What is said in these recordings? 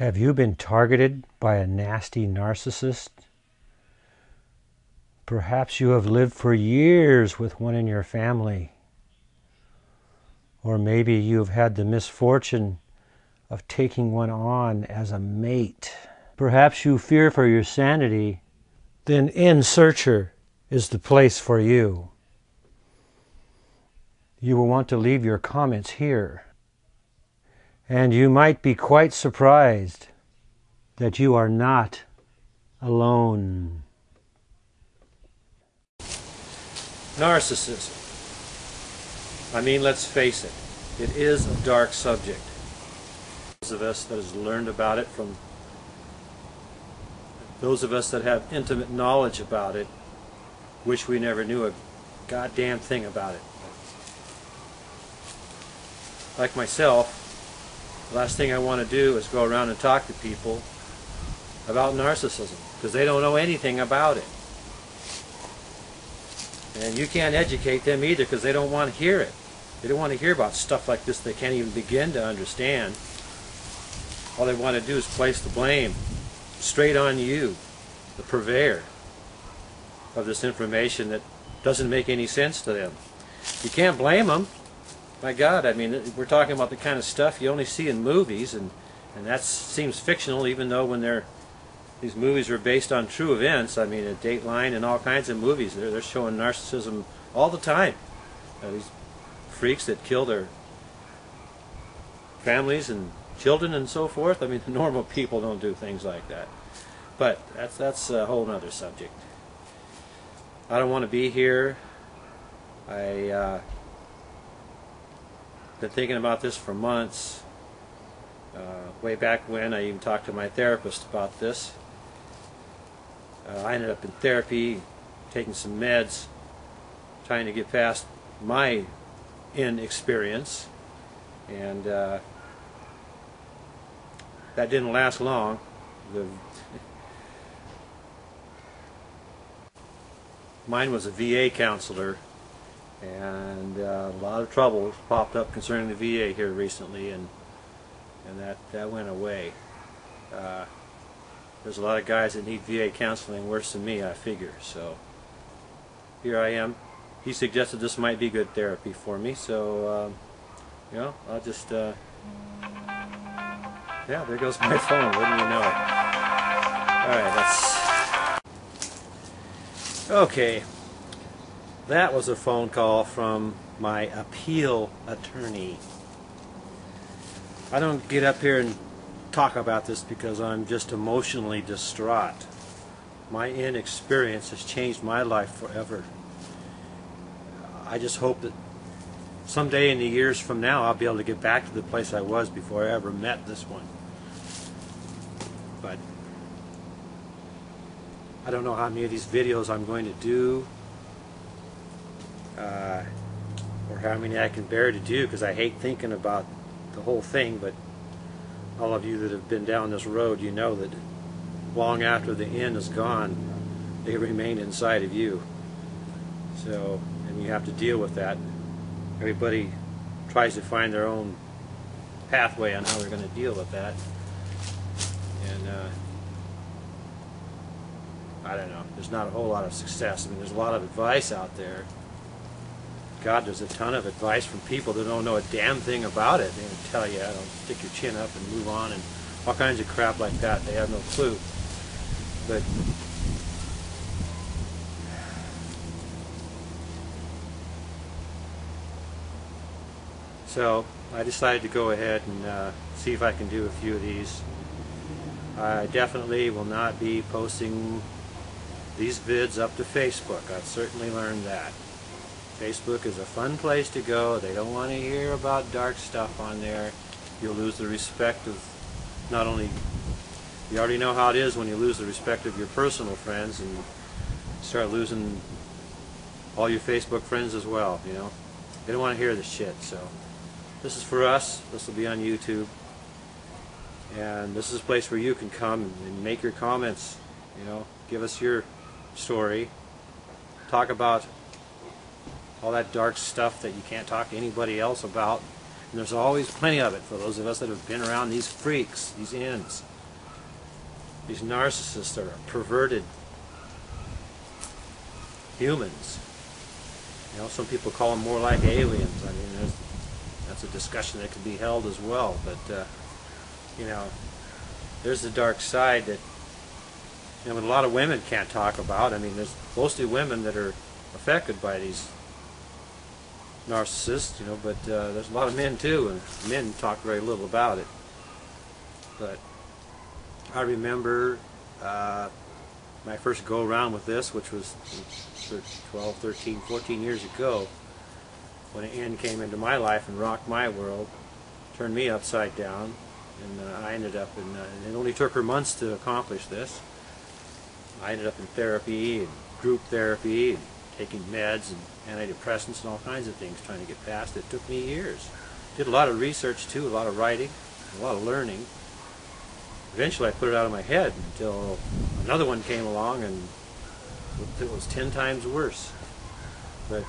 Have you been targeted by a nasty narcissist? Perhaps you have lived for years with one in your family. Or maybe you've had the misfortune of taking one on as a mate. Perhaps you fear for your sanity. Then NSearcher is the place for you. You will want to leave your comments here. And you might be quite surprised that you are not alone. Narcissism. I mean, let's face it, it is a dark subject. Those of us that has learned about it from those of us that have intimate knowledge about it wish we never knew a goddamn thing about it. Like myself, the last thing I want to do is go around and talk to people about narcissism because they don't know anything about it. And you can't educate them either because they don't want to hear it. They don't want to hear about stuff like this they can't even begin to understand. All they want to do is place the blame straight on you, the purveyor of this information that doesn't make any sense to them. You can't blame them. My God, I mean, we're talking about the kind of stuff you only see in movies, and that seems fictional, even though when these movies are based on true events. I mean, at Dateline and all kinds of movies, they're showing narcissism all the time. These freaks that kill their families and children and so forth. I mean, the normal people don't do things like that. But that's a whole other subject. I don't want to be here. Been thinking about this for months. Way back when, I even talked to my therapist about this. I ended up in therapy, taking some meds, trying to get past my inexperience, and that didn't last long. Mine was a VA counselor, and a lot of trouble popped up concerning the VA here recently, and that went away. There's a lot of guys that need VA counseling worse than me, I figure. So here I am. He suggested this might be good therapy for me, so you know, I'll just yeah, there goes my phone, wouldn't you know it. Alright, okay, that was a phone call from my appeal attorney. I don't get up here and talk about this because I'm just emotionally distraught. My inexperience has changed my life forever. I just hope that someday in the years from now I'll be able to get back to the place I was before I ever met this one. But I don't know how many of these videos I'm going to do, or how many I can bear to do, because I hate thinking about the whole thing. But all of you that have been down this road, you know that long after the end is gone, they remain inside of you. So, and you have to deal with that. Everybody tries to find their own pathway on how they're going to deal with that. And I don't know, there's not a whole lot of success. I mean, there's a lot of advice out there. God, there's a ton of advice from people that don't know a damn thing about it. They tell you, don't stick your chin up and move on, and all kinds of crap like that. They have no clue. But so I decided to go ahead and see if I can do a few of these. I definitely will not be posting these vids up to Facebook. I've certainly learned that. Facebook is a fun place to go. They don't want to hear about dark stuff on there. You'll lose the respect of not only, you already know how it is when you lose the respect of your personal friends, and start losing all your Facebook friends as well, you know. They don't want to hear this shit. So this is for us. This will be on YouTube. And this is a place where you can come and make your comments, you know, give us your story, talk about all that dark stuff that you can't talk to anybody else about, And there's always plenty of it for those of us that have been around these freaks, these ends. These narcissists are perverted humans. You know, some people call them more like aliens. I mean, that's a discussion that can be held as well. But, you know, there's the dark side that, you know, a lot of women can't talk about. I mean, there's mostly women that are affected by these narcissists, you know, but there's a lot of men too, and men talk very little about it. But I remember my first go around with this, which was 12, 13, 14 years ago, when an end came into my life and rocked my world, turned me upside down, and I ended up in, and it only took her months to accomplish this. I ended up in therapy and group therapy and taking meds and antidepressants and all kinds of things trying to get past it. It took me years. Did a lot of research too, a lot of writing, a lot of learning. Eventually I put it out of my head until another one came along and it was 10 times worse. But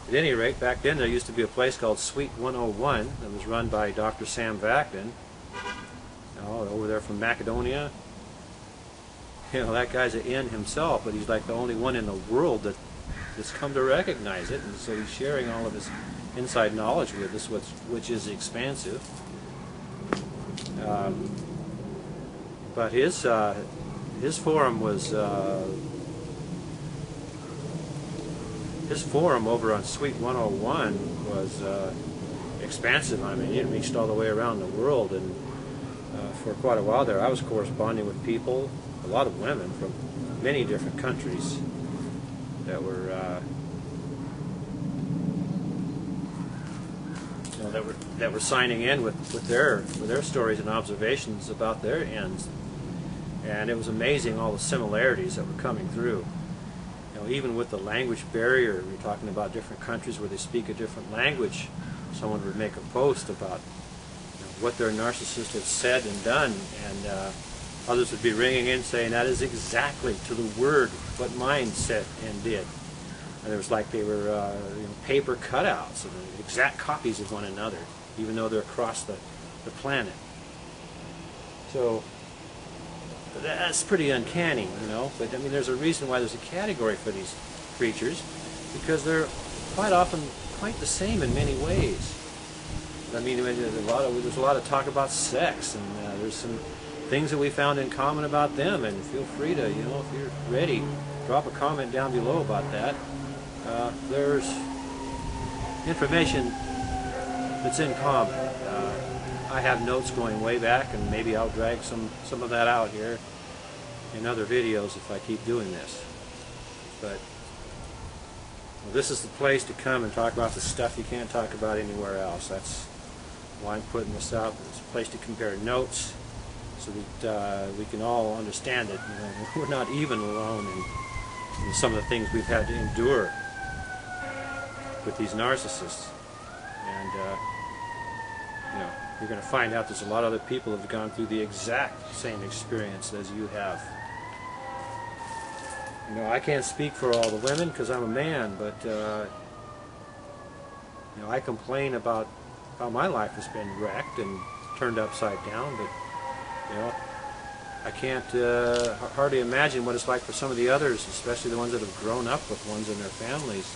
at any rate, back then there used to be a place called Suite 101 that was run by Dr. Sam Vaknin, you know, over there from Macedonia. You know, that guy's an N himself, but he's like the only one in the world that's come to recognize it, and so he's sharing all of his inside knowledge with us, which is expansive. But his forum was his forum over on Suite 101 was expansive. I mean, it reached all the way around the world, and for quite a while there, I was corresponding with people, a lot of women from many different countries that were, you know, that were signing in with their stories and observations about their ends, and it was amazing all the similarities that were coming through. You know, even with the language barrier, we're talking about different countries where they speak a different language. Someone would make a post about, you know, what their narcissist has said and done, and others would be ringing in saying that is exactly to the word what mine said and did. And it was like they were you know, paper cutouts and exact copies of one another, even though they're across the planet. So that's pretty uncanny, you know. But I mean, there's a reason why there's a category for these creatures, because they're quite often quite the same in many ways. I mean, there's a lot of talk about sex, and there's some things that we found in common about them, and feel free to, you know, if you're ready, drop a comment down below about that. There's information that's in common. I have notes going way back, and maybe I'll drag some of that out here in other videos if I keep doing this. But well, this is the place to come and talk about the stuff you can't talk about anywhere else. That's why I'm putting this out. It's a place to compare notes, so that we can all understand it. You know, we're not even alone in some of the things we've had to endure with these narcissists. And you know, you're going to find out there's a lot of other people that have gone through the exact same experience as you have. You know, I can't speak for all the women because I'm a man, but you know, I complain about how my life has been wrecked and turned upside down, but you know, I can't hardly imagine what it's like for some of the others, especially the ones that have grown up with ones in their families,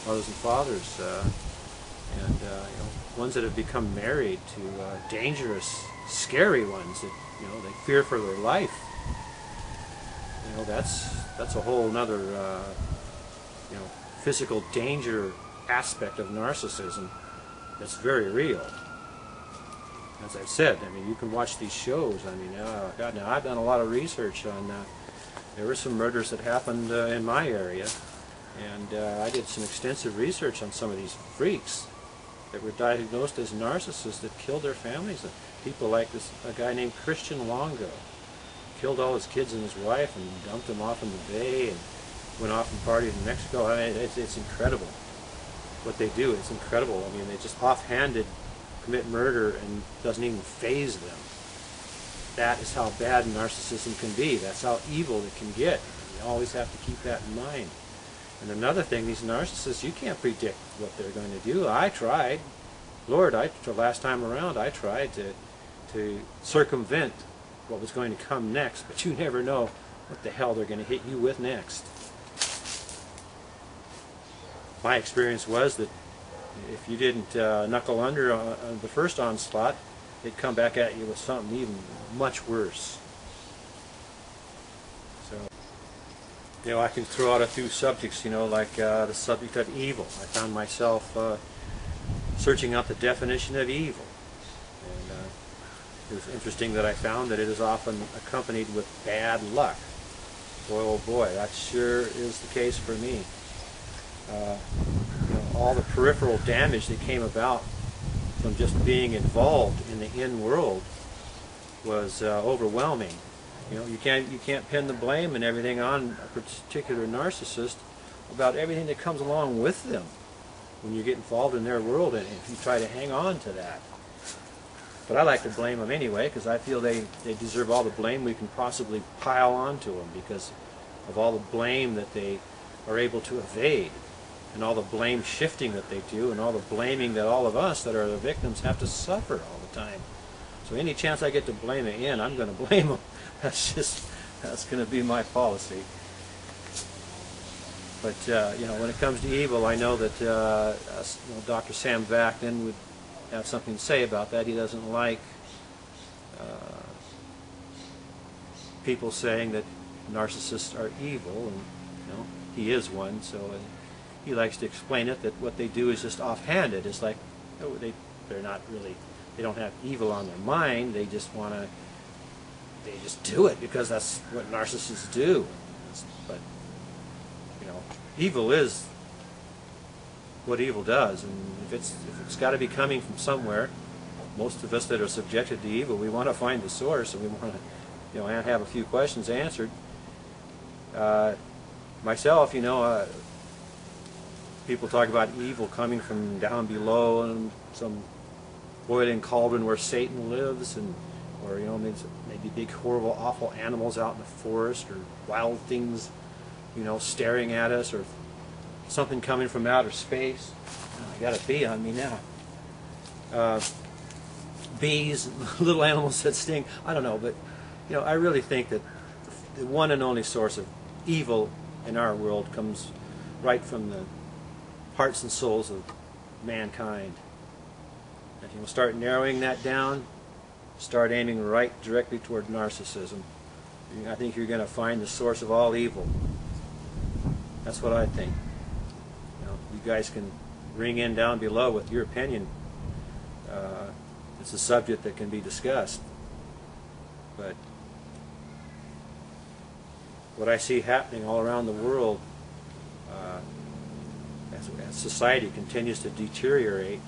mothers and fathers, and you know, ones that have become married to dangerous, scary ones that, you know, they fear for their life. You know, that's a whole nother you know, physical danger aspect of narcissism that's very real. As I've said, I mean, you can watch these shows. I mean, God, now I've done a lot of research on. There were some murders that happened in my area, and I did some extensive research on some of these freaks that were diagnosed as narcissists that killed their families. People like this, a guy named Christian Longo, killed all his kids and his wife and dumped them off in the bay and went off and partied in Mexico. I mean, it's incredible what they do. It's incredible. I mean, they just offhanded commit murder and doesn't even faze them. That is how bad narcissism can be. That's how evil it can get. You always have to keep that in mind. And another thing, these narcissists, you can't predict what they're going to do. I tried. Lord, the last time around I tried to circumvent what was going to come next, but you never know what the hell they're going to hit you with next. My experience was that if you didn't knuckle under on the first onslaught, they'd come back at you with something even much worse. So, you know, I can throw out a few subjects, you know, like the subject of evil. I found myself searching out the definition of evil. And it was interesting that I found that it is often accompanied with bad luck. Boy, oh boy, that sure is the case for me. You know, all the peripheral damage that came about from just being involved in the in-world was overwhelming. You know, you can't pin the blame and everything on a particular narcissist about everything that comes along with them when you get involved in their world, and if you try to hang on to that. But I like to blame them anyway, because I feel they deserve all the blame we can possibly pile onto them because of all the blame that they are able to evade, and all the blame shifting that they do, and all the blaming that all of us that are the victims have to suffer all the time. So any chance I get to blame it in, I'm going to blame them. That's going to be my policy. But you know, when it comes to evil, I know that you know, Dr. Sam Vaknin would have something to say about that. He doesn't like people saying that narcissists are evil, and you know, he is one. So he likes to explain it that what they do is just offhanded. It's like, oh, they're not really, they don't have evil on their mind. They just want to, they just do it because that's what narcissists do. But you know, evil is what evil does, and if it's got to be coming from somewhere, most of us that are subjected to evil, we want to find the source, and we want to, you know, have a few questions answered. Myself, you know, people talk about evil coming from down below and some boiling cauldron where Satan lives, and or you know, maybe big horrible awful animals out in the forest, or wild things, you know, staring at us, or something coming from outer space. Oh, I got a bee on me now. Bees, little animals that sting. I don't know, but you know, I really think that the one and only source of evil in our world comes right from the hearts and souls of mankind. If you start narrowing that down, start aiming right directly toward narcissism, I think you're going to find the source of all evil. That's what I think. You know, you guys can ring in down below with your opinion. It's a subject that can be discussed. But what I see happening all around the world, as society continues to deteriorate,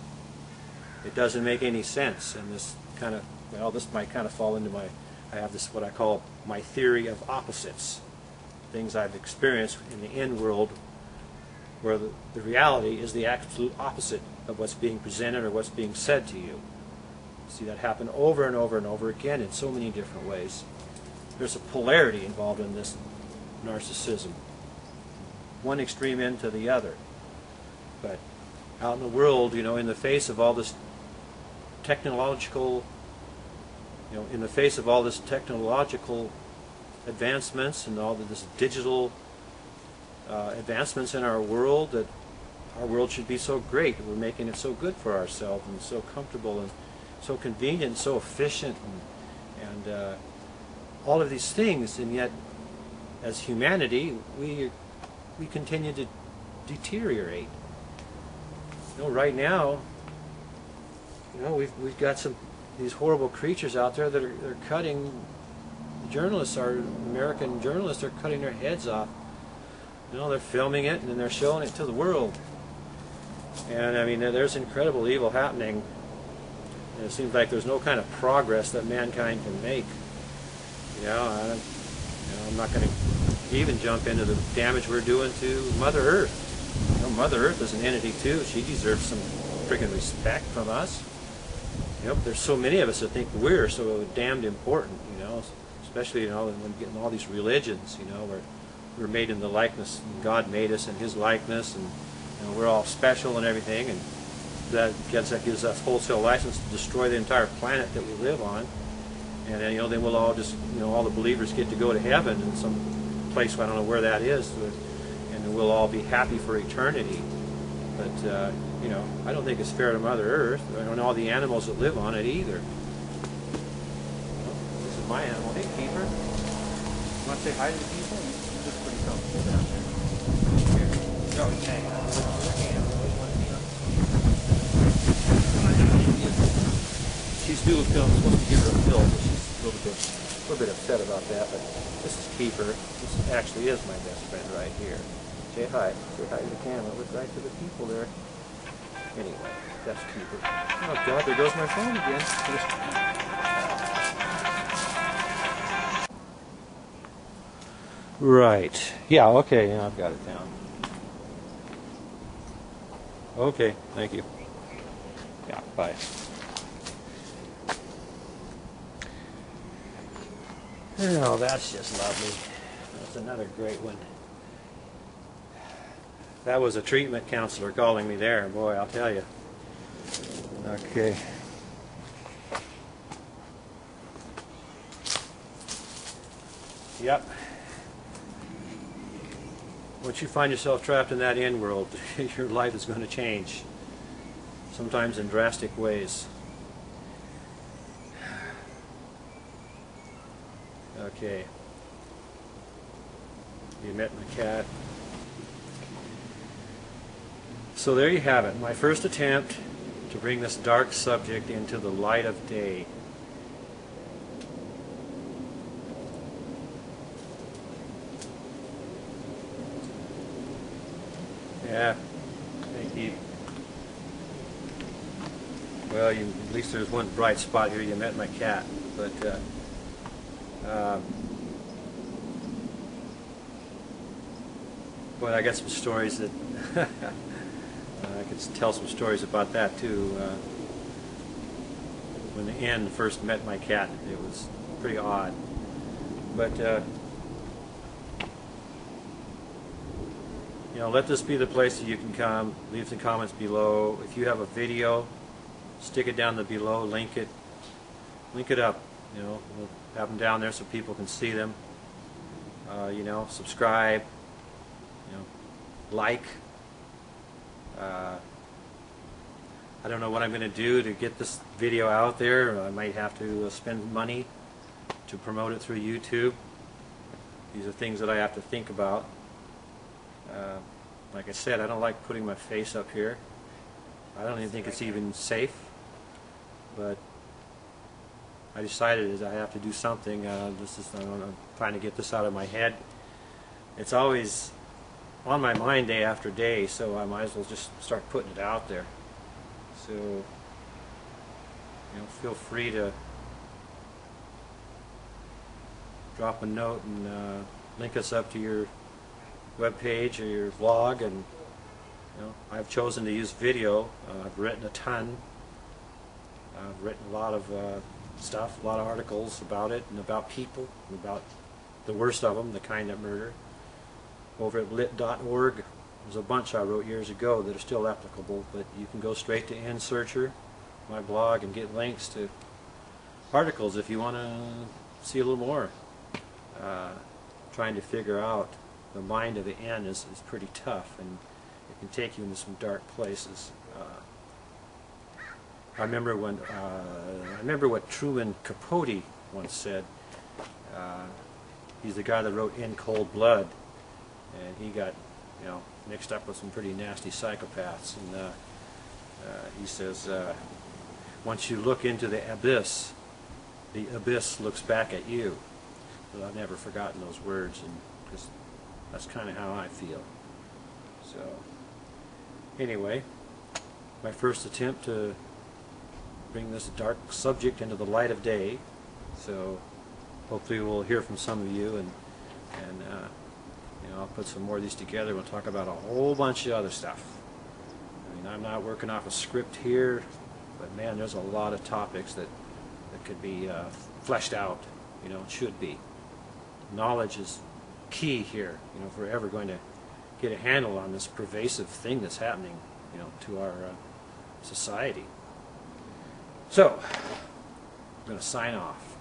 it doesn't make any sense. And this kind of, well, this might kind of fall into I have this, what I call my theory of opposites. Things I've experienced in the in-world where the reality is the absolute opposite of what's being presented or what's being said to you. See that happen over and over and over again in so many different ways. There's a polarity involved in this narcissism. One extreme end to the other. But out in the world, you know, in the face of all this technological, you know, in the face of all this technological advancements and all of this digital advancements in our world, that our world should be so great. We're making it so good for ourselves and so comfortable and so convenient and so efficient and all of these things, and yet as humanity we continue to deteriorate. You know, right now, you know, we've got these horrible creatures out there that are cutting journalists. Our American journalists are cutting their heads off. You know, they're filming it and then they're showing it to the world. And I mean, there's incredible evil happening. And it seems like there's no kind of progress that mankind can make. You know, I'm not going to even jump into the damage we're doing to Mother Earth. You know, Mother Earth is an entity too. She deserves some freaking respect from us. You know, but there's so many of us that think we're so damned important. You know, especially, you know, when getting all these religions. You know, where we're made in the likeness, and God made us in His likeness, and you know, we're all special and everything. And that gives us wholesale license to destroy the entire planet that we live on, and then, then we'll all just, all the believers get to go to heaven in some place, I don't know where that is, and we'll all be happy for eternity. But I don't think it's fair to Mother Earth and all the animals that live on it either. This is my animal. Hey, keeper. You want to say hi to the people? You're just pretty comfortable down there. Here. Go, hang on. She's supposed to give her a pill, but she's a little bit upset about that. But this is Keeper. This actually is my best friend right here. Say hi. Say hi to the camera. Look right to the people there. Anyway, that's Keeper. Oh God, there goes my phone again. Right. Yeah, okay, yeah, I've got it down. Okay, thank you. Yeah, bye. Oh, that's just lovely. That's another great one. That was a treatment counselor calling me there. Boy, I'll tell you. Okay. Yep. Once you find yourself trapped in that in world, your life is going to change. Sometimes in drastic ways. Okay. You met my cat. So there you have it, my first attempt to bring this dark subject into the light of day. Yeah, thank you. Well, at least there's one bright spot here. You met my cat, but boy, I got some stories that I could tell some stories about that too. When Ann first met my cat, it was pretty odd. But let this be the place that you can come. Leave some comments below. If you have a video, stick it down below. Link it up. We'll have them down there so people can see them. Subscribe. Like. I don't know what I'm going to do to get this video out there. I might have to spend money to promote it through YouTube. These are things that I have to think about. Like I said, I don't like putting my face up here. I don't even think it's even safe. But I decided that I have to do something. I'm trying to get this out of my head. It's always on my mind day after day, so I might as well just start putting it out there. So, feel free to drop a note and link us up to your web page or your vlog. And I've chosen to use video. I've written a ton. I've written a lot of stuff, a lot of articles about it and about people, and about the worst of them, the kind that murder. Over at lit.org, there's a bunch I wrote years ago that are still applicable, but you can go straight to NSearcher, my blog, and get links to articles if you want to see a little more. Trying to figure out the mind of the N is pretty tough, and it can take you into some dark places. I remember what Truman Capote once said. He's the guy that wrote In Cold Blood, and he got mixed up with some pretty nasty psychopaths. And he says, once you look into the abyss looks back at you. But I've never forgotten those words, and because that's kind of how I feel. So anyway, my first attempt to bring this dark subject into the light of day. So hopefully we'll hear from some of you, and I'll put some more of these together. We'll talk about a whole bunch of other stuff. I mean, I'm not working off a script here, but man, there's a lot of topics that could be fleshed out. It should be. Knowledge is key here. If we're ever going to get a handle on this pervasive thing that's happening, to our society. So, I'm going to sign off.